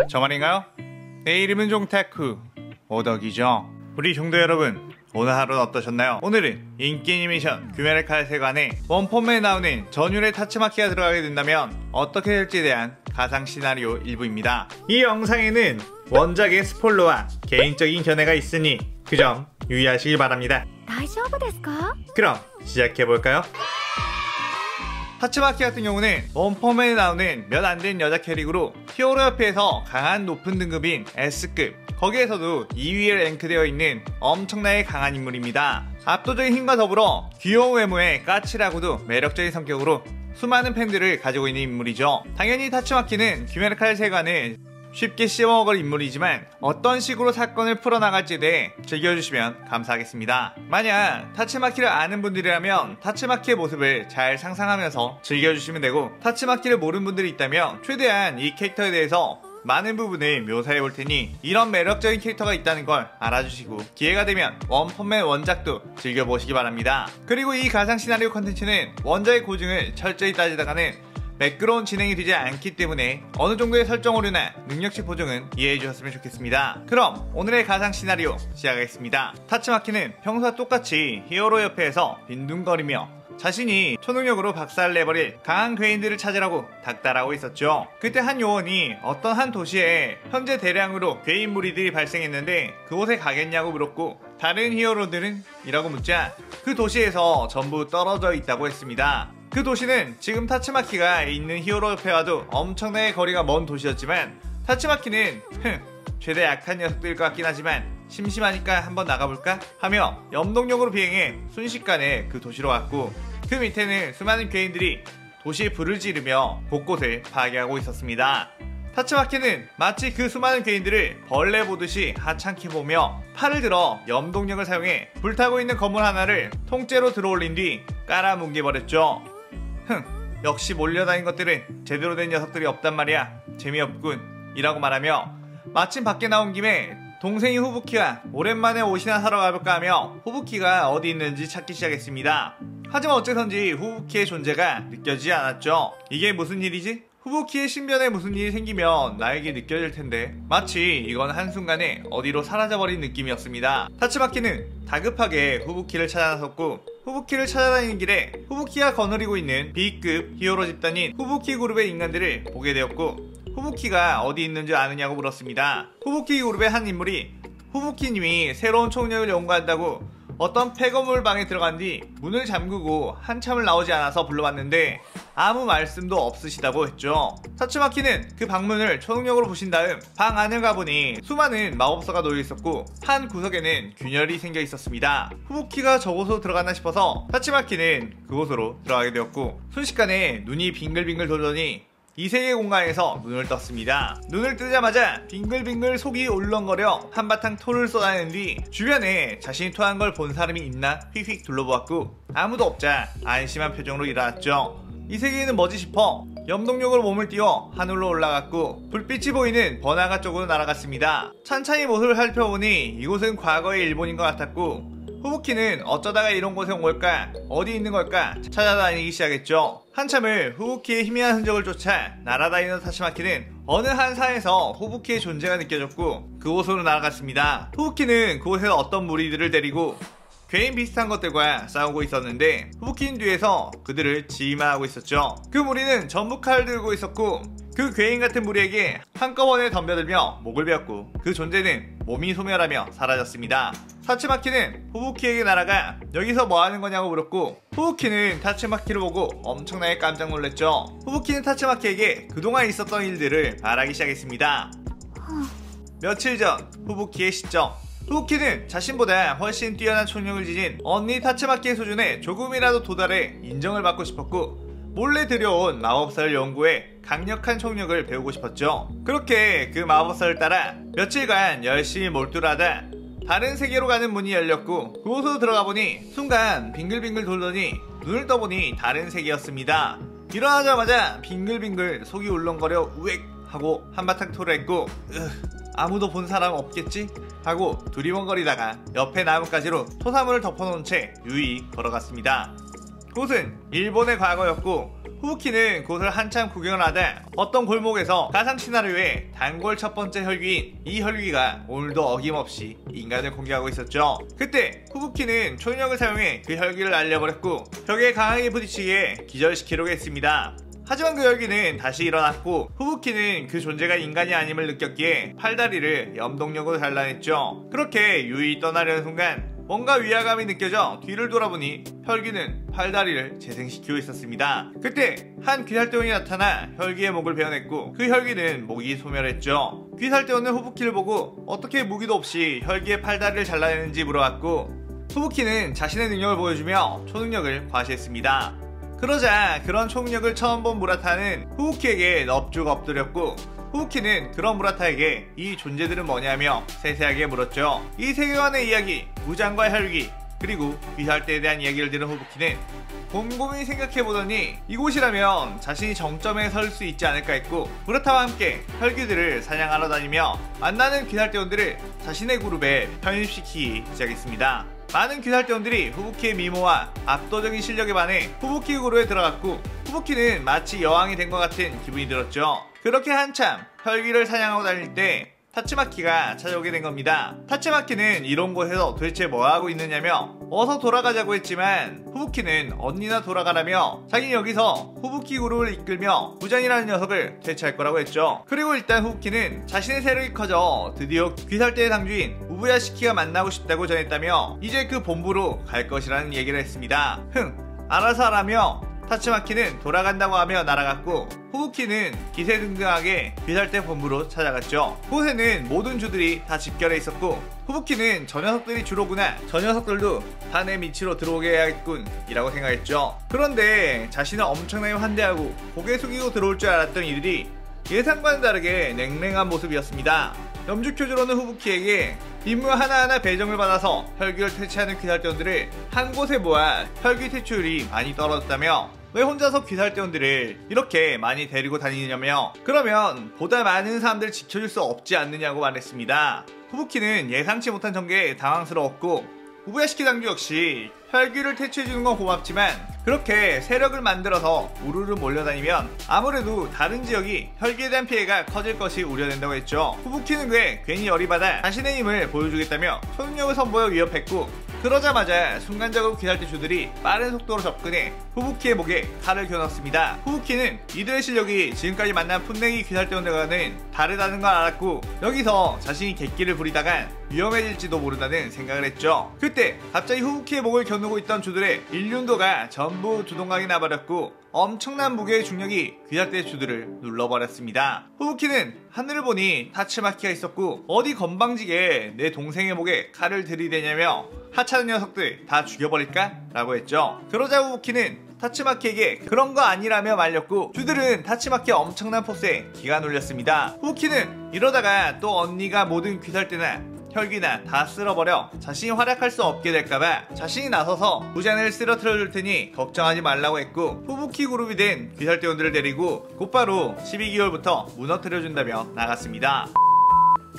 저 말인가요? 내 이름은 종타쿠 오덕이죠. 우리 종도 여러분, 오늘 하루는 어떠셨나요? 오늘은 인기 애니메이션 귀멸의 세관에 원펀맨에 나오는 전율의 타츠마키가 들어가게 된다면 어떻게 될지에 대한 가상 시나리오 일부입니다. 이 영상에는 원작의 스포일러와 개인적인 견해가 있으니 그 점 유의하시길 바랍니다. 그럼 시작해볼까요? 타츠마키 같은 경우는 원펀맨에 나오는 몇 안 된 여자 캐릭으로 히어로 협회에서 강한 높은 등급인 S급, 거기에서도 2위에 랭크되어 있는 엄청나게 강한 인물입니다. 압도적인 힘과 더불어 귀여운 외모에 까칠하고도 매력적인 성격으로 수많은 팬들을 가지고 있는 인물이죠. 당연히 타츠마키는 귀멸의 세관을 쉽게 씹어먹을 인물이지만 어떤 식으로 사건을 풀어나갈지에 대해 즐겨주시면 감사하겠습니다. 만약 타츠마키를 아는 분들이라면 타츠마키의 모습을 잘 상상하면서 즐겨주시면 되고, 타츠마키를 모르는 분들이 있다면 최대한 이 캐릭터에 대해서 많은 부분을 묘사해 볼 테니 이런 매력적인 캐릭터가 있다는 걸 알아주시고 기회가 되면 원펀맨 원작도 즐겨보시기 바랍니다. 그리고 이 가상 시나리오 컨텐츠는 원작의 고증을 철저히 따지다가는 매끄러운 진행이 되지 않기 때문에 어느 정도의 설정 오류나 능력치 보정은 이해해 주셨으면 좋겠습니다. 그럼 오늘의 가상 시나리오 시작하겠습니다. 타츠마키는 평소와 똑같이 히어로 협회에서 빈둥거리며 자신이 초능력으로 박살내버릴 강한 괴인들을 찾으라고 닥달하고 있었죠. 그때 한 요원이 어떤 한 도시에 현재 대량으로 괴인 무리들이 발생했는데 그곳에 가겠냐고 물었고, 다른 히어로들은? 이라고 묻자 그 도시에서 전부 떨어져 있다고 했습니다. 그 도시는 지금 타츠마키가 있는 히어로 협회와도 엄청나게 거리가 먼 도시였지만 타츠마키는 죄다 약한 녀석들일 것 같긴 하지만 심심하니까 한번 나가볼까? 하며 염동력으로 비행해 순식간에 그 도시로 갔고, 그 밑에는 수많은 괴인들이 도시에 불을 지르며 곳곳을 파괴하고 있었습니다. 타츠마키는 마치 그 수많은 괴인들을 벌레 보듯이 하찮게 보며 팔을 들어 염동력을 사용해 불타고 있는 건물 하나를 통째로 들어올린 뒤 깔아뭉개버렸죠. 역시 몰려다닌 것들은 제대로 된 녀석들이 없단 말이야. 재미없군. 이라고 말하며 마침 밖에 나온 김에 동생이 후부키가 오랜만에 옷이나 사러 가볼까 하며 후부키가 어디 있는지 찾기 시작했습니다. 하지만 어째선지 후부키의 존재가 느껴지지 않았죠. 이게 무슨 일이지? 후부키의 신변에 무슨 일이 생기면 나에게 느껴질 텐데, 마치 이건 한순간에 어디로 사라져버린 느낌이었습니다. 타츠마키는 다급하게 후부키를 찾아 나섰고, 후부키를 찾아다니는 길에 후부키가 거느리고 있는 B급 히어로 집단인 후부키 그룹의 인간들을 보게 되었고, 후부키가 어디 있는지 아느냐고 물었습니다. 후부키 그룹의 한 인물이 후부키님이 새로운 총력을 연구한다고 어떤 폐거물 방에 들어간 뒤 문을 잠그고 한참을 나오지 않아서 불러봤는데 아무 말씀도 없으시다고 했죠. 타츠마키는 그 방문을 초능력으로 부신 다음 방 안을 가보니 수많은 마법서가 놓여 있었고 한 구석에는 균열이 생겨 있었습니다. 후부키가 저곳으로 들어갔나 싶어서 타츠마키는 그곳으로 들어가게 되었고, 순식간에 눈이 빙글빙글 돌더니 이 세계 공간에서 눈을 떴습니다. 눈을 뜨자마자 빙글빙글 속이 울렁거려 한바탕 토를 쏟아낸 뒤 주변에 자신이 토한 걸 본 사람이 있나 휙휙 둘러보았고 아무도 없자 안심한 표정으로 일어났죠. 이 세계에는 뭐지 싶어 염동력으로 몸을 띄워 하늘로 올라갔고 불빛이 보이는 번화가 쪽으로 날아갔습니다. 찬찬히 모습을 살펴보니 이곳은 과거의 일본인 것 같았고, 후부키는 어쩌다가 이런 곳에 온 걸까? 어디 있는 걸까? 찾아다니기 시작했죠. 한참을 후부키의 희미한 흔적을 쫓아 날아다니는 타츠마키는 어느 한 산에서 후부키의 존재가 느껴졌고 그곳으로 날아갔습니다. 후부키는 그곳에서 어떤 무리들을 데리고 괴인 비슷한 것들과 싸우고 있었는데 후부키는 뒤에서 그들을 지휘하고 있었죠. 그 무리는 전부 칼을 들고 있었고 그 괴인 같은 무리에게 한꺼번에 덤벼들며 목을 베었고 그 존재는 몸이 소멸하며 사라졌습니다. 타츠마키는 후부키에게 날아가 여기서 뭐하는 거냐고 물었고, 후부키는 타츠마키를 보고 엄청나게 깜짝 놀랐죠. 후부키는 타츠마키에게 그동안 있었던 일들을 말하기 시작했습니다. 며칠 전 후부키의 시점. 후부키는 자신보다 훨씬 뛰어난 총력을 지닌 언니 타츠마키의 수준에 조금이라도 도달해 인정을 받고 싶었고, 몰래 들여온 마법사를 연구해 강력한 총력을 배우고 싶었죠. 그렇게 그 마법사를 따라 며칠간 열심히 몰두를 하다 다른 세계로 가는 문이 열렸고 그곳으로 들어가 보니 순간 빙글빙글 돌더니 눈을 떠보니 다른 세계였습니다. 일어나자마자 빙글빙글 속이 울렁거려 우엑 하고 한바탕 토를 했고, 아무도 본 사람 없겠지? 하고 두리번거리다가 옆에 나뭇가지로 토사물을 덮어놓은 채 유유히 걸어갔습니다. 그곳은 일본의 과거였고 후부키는 그곳을 한참 구경을 하다 어떤 골목에서 가상 시나리오의 단골 첫 번째 혈귀인 이 혈귀가 오늘도 어김없이 인간을 공격하고 있었죠. 그때 후부키는 초능력을 사용해 그 혈귀를 날려버렸고 벽에 강하게 부딪히게 기절시키려고 했습니다. 하지만 그 혈귀는 다시 일어났고 후부키는 그 존재가 인간이 아님을 느꼈기에 팔다리를 염동력으로 잘라냈죠. 그렇게 유유히 떠나려는 순간 뭔가 위화감이 느껴져 뒤를 돌아보니 혈귀는 팔다리를 재생시키고 있었습니다. 그때 한 귀살대원이 나타나 혈귀의 목을 베어냈고 그 혈귀는 목이 소멸했죠. 귀살대원은 후부키를 보고 어떻게 무기도 없이 혈귀의 팔다리를 잘라내는지 물어봤고 후부키는 자신의 능력을 보여주며 초능력을 과시했습니다. 그러자 그런 초능력을 처음 본 무라타는 후부키에게 넙죽 엎드렸고 후부키는 그런 무라타에게 이 존재들은 뭐냐며 세세하게 물었죠. 이 세계관의 이야기, 무장과 혈귀, 그리고 귀살대에 대한 이야기를 들은 후부키는 곰곰이 생각해보더니 이곳이라면 자신이 정점에 설 수 있지 않을까 했고 무라타와 함께 혈귀들을 사냥하러 다니며 만나는 귀살대원들을 자신의 그룹에 편입시키기 시작했습니다. 많은 귀살대원들이 후부키의 미모와 압도적인 실력에 반해 후부키 그룹에 들어갔고 후부키는 마치 여왕이 된 것 같은 기분이 들었죠. 그렇게 한참 혈귀를 사냥하고 다닐 때 타츠마키가 찾아오게 된 겁니다. 타츠마키는 이런 곳에서 도대체 뭐하고 있느냐며 어서 돌아가자고 했지만 후부키는 언니나 돌아가라며 자기는 여기서 후부키 그룹을 이끌며 무장이라는 녀석을 퇴치할 거라고 했죠. 그리고 일단 후부키는 자신의 세력이 커져 드디어 귀살대의 당주인 우부야시키가 만나고 싶다고 전했다며 이제 그 본부로 갈 것이라는 얘기를 했습니다. 알아서 하라며 타츠마키는 돌아간다고 하며 날아갔고 후부키는 기세등등하게 귀살대 본부로 찾아갔죠. 그곳에는 모든 주들이 다 집결해 있었고 후부키는 저 녀석들이 주로구나, 저 녀석들도 다 내 밑으로 들어오게 해야겠군 이라고 생각했죠. 그런데 자신을 엄청나게 환대하고 고개 숙이고 들어올 줄 알았던 이들이 예상과는 다르게 냉랭한 모습이었습니다. 염주교주로는 후부키에게 임무 하나하나 배정을 받아서 혈귀를 퇴치하는 귀살대원들을 한 곳에 모아 혈귀 퇴치율이 많이 떨어졌다며 왜 혼자서 귀살대원들을 이렇게 많이 데리고 다니느냐며 그러면 보다 많은 사람들을 지켜줄 수 없지 않느냐고 말했습니다. 후부키는 예상치 못한 전개에 당황스러웠고 우부야시키 당주 역시 혈귀를 퇴치해주는 건 고맙지만 그렇게 세력을 만들어서 우르르 몰려다니면 아무래도 다른 지역이 혈귀에 대한 피해가 커질 것이 우려된다고 했죠. 후부키는 그에 괜히 열이 받아 자신의 힘을 보여주겠다며 초능력을 선보여 위협했고 그러자마자 순간적으로 귀살대 주들이 빠른 속도로 접근해 후부키의 목에 칼을 겨눴습니다. 후부키는 이들의 실력이 지금까지 만난 풋내기 귀살대원들과는 다르다는 걸 알았고 여기서 자신이 객기를 부리다간 위험해질지도 모른다는 생각을 했죠. 그때 갑자기 후부키의 목을 겨누고 있던 주들의 일륜도가 전부 두동강이 나버렸고 엄청난 무게의 중력이 귀살대 주들을 눌러버렸습니다. 후부키는 하늘을 보니 타츠마키가 있었고 어디 건방지게 내 동생의 목에 칼을 들이대냐며 하찮은 녀석들 다 죽여버릴까? 라고 했죠. 그러자 후부키는 타츠마키에게 그런 거 아니라며 말렸고 주들은 타츠마키의 엄청난 포스에 기가 눌렸습니다. 후부키는 이러다가 또 언니가 모든 귀살대나 혈귀나 다 쓸어버려 자신이 활약할 수 없게 될까봐 자신이 나서서 무장을 쓰러뜨려 줄 테니 걱정하지 말라고 했고 후부키 그룹이 된 귀살대원들을 데리고 곧바로 12개월부터 무너뜨려 준다며 나갔습니다.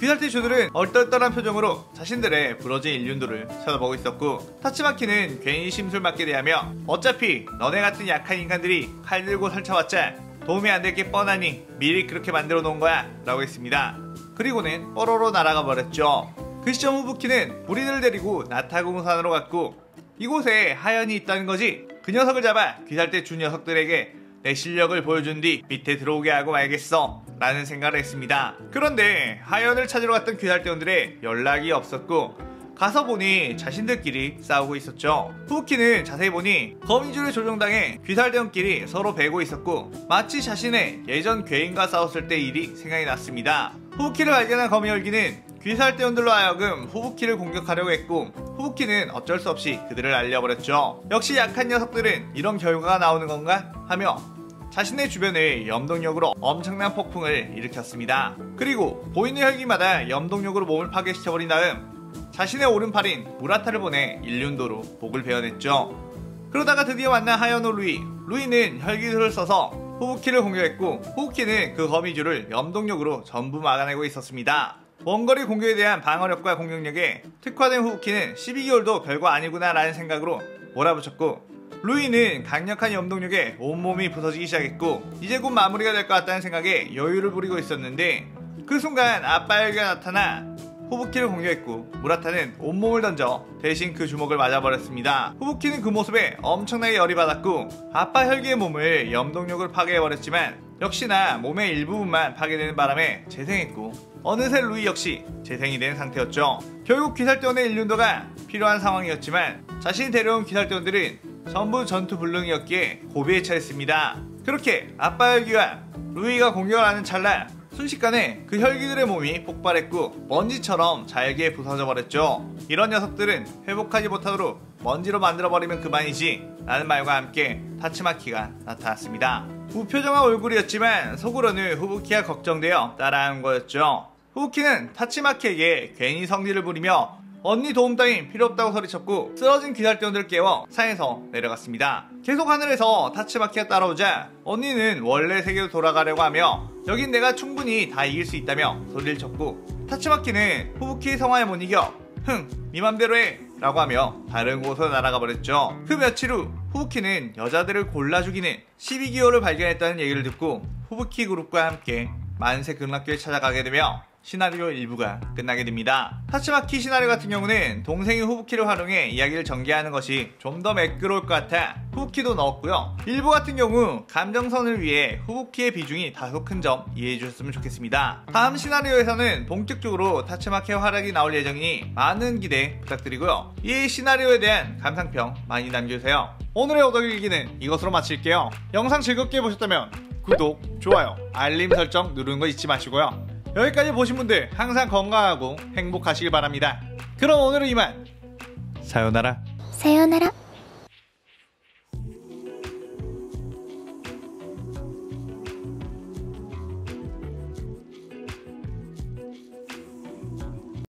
귀살대 주들은 얼떨떨한 표정으로 자신들의 부러진 일륜도를 쳐다보고 있었고 타츠마키는 괜히 심술맞게 대하며 어차피 너네 같은 약한 인간들이 칼 들고 설쳐봤자 도움이 안 될 게 뻔하니 미리 그렇게 만들어 놓은 거야 라고 했습니다. 그리고는 뽀로로 날아가 버렸죠. 그 시점 후부키는 무리들을 데리고 나타공산으로 갔고 이곳에 하연이 있다는 거지. 그 녀석을 잡아 귀살대 주 녀석들에게 내 실력을 보여준 뒤 밑에 들어오게 하고 말겠어 라는 생각을 했습니다. 그런데 하연을 찾으러 갔던 귀살대원들의 연락이 없었고 가서 보니 자신들끼리 싸우고 있었죠. 후부키는 자세히 보니 거미줄에 조종당해 귀살대원끼리 서로 베고 있었고 마치 자신의 예전 괴인과 싸웠을 때 일이 생각이 났습니다. 후부키를 발견한 거미열기는 귀살대원들로 하여금 후부키를 공격하려고 했고 후부키는 어쩔 수 없이 그들을 날려버렸죠. 역시 약한 녀석들은 이런 결과가 나오는 건가? 하며 자신의 주변을 염동력으로 엄청난 폭풍을 일으켰습니다. 그리고 보이는 혈기마다 염동력으로 몸을 파괴시켜버린 다음 자신의 오른팔인 무라타를 보내 일륜도로 목을 베어냈죠. 그러다가 드디어 만난 하연호 루이는 혈기술을 써서 후부키를 공격했고 후부키는 그 거미줄을 염동력으로 전부 막아내고 있었습니다. 원거리 공격에 대한 방어력과 공격력에 특화된 후부키는 12개월도 별거 아니구나 라는 생각으로 몰아붙였고 루이는 강력한 염동력에 온몸이 부서지기 시작했고 이제 곧 마무리가 될 것 같다는 생각에 여유를 부리고 있었는데 그 순간 아빠 혈기가 나타나 후부키를 공격했고 무라타는 온몸을 던져 대신 그 주먹을 맞아버렸습니다. 후부키는 그 모습에 엄청나게 열이 받았고 아빠 혈기의 몸을 염동력을 파괴해버렸지만 역시나 몸의 일부분만 파괴되는 바람에 재생했고 어느새 루이 역시 재생이 된 상태였죠. 결국 귀살대원의 일륜도가 필요한 상황이었지만 자신이 데려온 귀살대원들은 전부 전투 불능이었기에 고비에 처했습니다. 그렇게 아빠 혈기와 루이가 공격을 하는 찰나 순식간에 그 혈기들의 몸이 폭발했고 먼지처럼 잘게 부서져 버렸죠. 이런 녀석들은 회복하지 못하도록 먼지로 만들어버리면 그만이지 라는 말과 함께 타츠마키가 나타났습니다. 무표정한 얼굴이었지만 속으로는 후부키가 걱정되어 따라한 거였죠. 후부키는 타츠마키에게 괜히 성질을 부리며 언니 도움 따윈 필요 없다고 소리쳤고 쓰러진 귀살대원들을 깨워 산에서 내려갔습니다. 계속 하늘에서 타츠마키가 따라오자 언니는 원래 세계로 돌아가려고 하며 여긴 내가 충분히 다 이길 수 있다며 소리를 쳤고 타츠마키는 후부키의 성화에 못 이겨 흥 네 맘대로 해 라고 하며 다른 곳으로 날아가 버렸죠. 그 며칠 후 후부키는 여자들을 골라 죽이는 12기호를 발견했다는 얘기를 듣고 후부키 그룹과 함께 만세 극락교에 찾아가게 되며 시나리오 일부가 끝나게 됩니다. 타츠마키 시나리오 같은 경우는 동생이 후부키를 활용해 이야기를 전개하는 것이 좀 더 매끄러울 것 같아 후부키도 넣었고요. 일부 같은 경우 감정선을 위해 후부키의 비중이 다소 큰 점 이해해 주셨으면 좋겠습니다. 다음 시나리오에서는 본격적으로 타츠마키의 활약이 나올 예정이니 많은 기대 부탁드리고요. 이 시나리오에 대한 감상평 많이 남겨주세요. 오늘의 오덕일기는 이것으로 마칠게요. 영상 즐겁게 보셨다면 구독, 좋아요, 알림 설정 누르는 거 잊지 마시고요. 여기까지 보신 분들 항상 건강하고 행복하시길 바랍니다. 그럼 오늘은 이만. 사요나라. 사요나라.